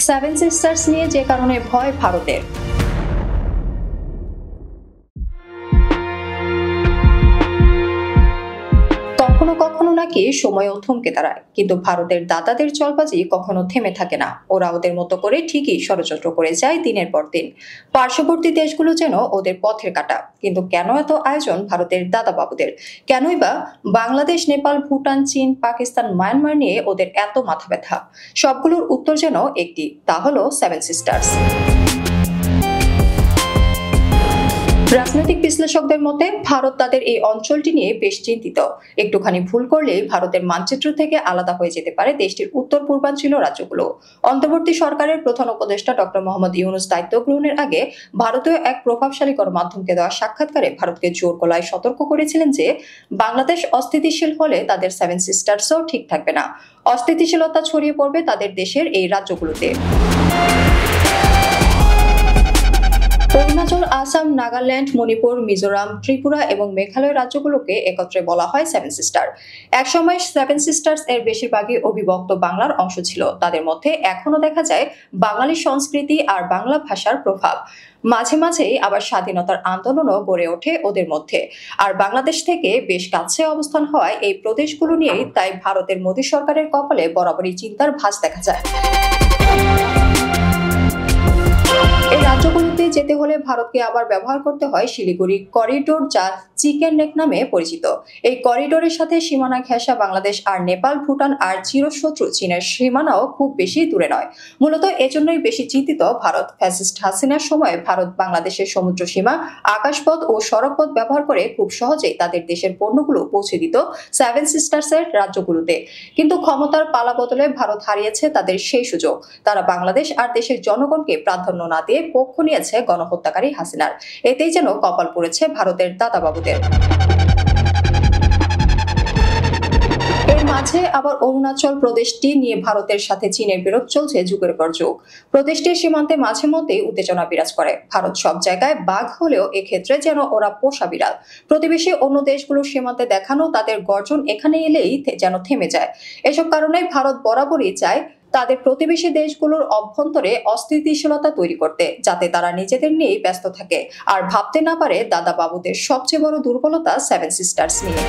Seven sisters নিয়ে যে কারণে ভয় ভারতের। কখনো কখনো নাকি সময়ও থমকে দাঁড়ায়, কিন্তু ভারতের দাদাদের চলবাজি কখনো থেমে থাকে না। ওরা ওদের মতো করে ঠিকই ষড়যন্ত্র করে যায় দিনের পর দিন। পার্শ্ববর্তী দেশগুলো যেন ওদের পথের কাঁটা। কিন্তু কেন এত আয়োজন ভারতের দাদা বাবুদের? কেনই বা বাংলাদেশ, নেপাল, ভুটান, চীন, পাকিস্তান, মায়ানমার নিয়ে ওদের এত মাথা ব্যথা? সবগুলোর উত্তর যেন একটি, তা হলো সেভেন সিস্টার্স। রাজনৈতিক বিশ্লেষকদের মতে ভারত তাদের এই অঞ্চলটি নিয়ে বেশ চিন্তিত। একটুখানি ভুল করলেই ভারতের মানচিত্র থেকে আলাদা হয়ে যেতে পারে দেশটির উত্তর পূর্বাঞ্চলীয় রাজ্যগুলো। অন্তর্বর্তী সরকারের প্রধান উপদেষ্টা ডক্টর মোহাম্মদ ইউনূস দায়িত্ব গ্রহণের আগে ভারতীয় এক প্রভাবশালী গণমাধ্যমকে দেওয়া সাক্ষাৎকারে ভারতকে জোর গলায় সতর্ক করেছিলেন যে বাংলাদেশ অস্থিতিশীল হলে তাদের সেভেন সিস্টার্সও ঠিক থাকবে না। অস্থিতিশীলতা ছড়িয়ে পড়বে তাদের দেশের এই রাজ্যগুলোতে। অরুণাচল, আসাম, নাগাল্যান্ড, মণিপুর, মিজোরাম, ত্রিপুরা এবং মেঘালয় রাজ্যগুলোকে একত্রে বলা হয় সেভেন সিস্টার। একসময় সেভেন সিস্টার্স এর বেশিরভাগই অবিভক্ত বাংলার অংশ ছিল। তাদের মধ্যে এখনো দেখা যায় বাঙালি সংস্কৃতি আর বাংলা ভাষার প্রভাব। মাঝে মাঝেই আবার স্বাধীনতার আন্দোলনও গড়ে ওঠে ওদের মধ্যে। আর বাংলাদেশ থেকে বেশ কাছে অবস্থান হওয়ায় এই প্রদেশগুলো নিয়েই তাই ভারতের মোদী সরকারের কপালে বরাবরই চিন্তার ভাঁজ দেখা যায়। এই রাজ্যগুলোতে যেতে হলে ভারতকে আবার ব্যবহার করতে হয় শিলিগুড়ি করিডোর, যা চিকেন নেক নামে পরিচিত। এই করিডোরের সাথে সীমানা ঘেঁষা বাংলাদেশ আর নেপাল, ভুটান আর চিরশত্রু চীনের সীমানাও খুব বেশি দূরে নয়। মূলত এজন্যই বেশি চিন্তিত ভারত। ফ্যাসিস্ট হাসিনার সময় ভারত বাংলাদেশের সমুদ্র সীমা, আকাশপথ ও সড়কপথ ব্যবহার করে খুব সহজেই তাদের দেশের পণ্যগুলো পৌঁছে দিত সেভেন সিস্টার্সের রাজ্যগুলোতে। কিন্তু ক্ষমতার পালা বদলে ভারত হারিয়েছে তাদের সেই সুযোগ। তারা বাংলাদেশ আর দেশের জনগণকে প্রাধান্য না দিয়ে পক্ষ নিয়েছে গণহত্যাকারী হাসিনার। এতেই যেন কপাল পড়েছে ভারতের দাদাবাবুদের। এর মাঝে আবার অরুণাচল প্রদেশটি নিয়ে ভারতের সাথে চীনের বিরোধ চলছে যুগের পর যুগ। প্রদেশটির সীমান্তে মাঝে মধ্যেই উত্তেজনা বিরাজ করে। ভারত সব জায়গায় বাঘ হলেও এক্ষেত্রে যেন ওরা পোষা বিড়াল। প্রতিবেশী অন্য দেশগুলোর সীমান্তে দেখানো তাদের গর্জন এখানে এলেই যেন থেমে যায়। এসব কারণে ভারত বরাবরই চায় তাদের প্রতিবেশী দেশগুলোর অভ্যন্তরে অস্থিতিশীলতা তৈরি করতে, যাতে তারা নিজেদের নিয়েই ব্যস্ত থাকে আর ভাবতে না পারে দাদা বাবুদের সবচেয়ে বড় দুর্বলতা সেভেন সিস্টার্স নিয়ে।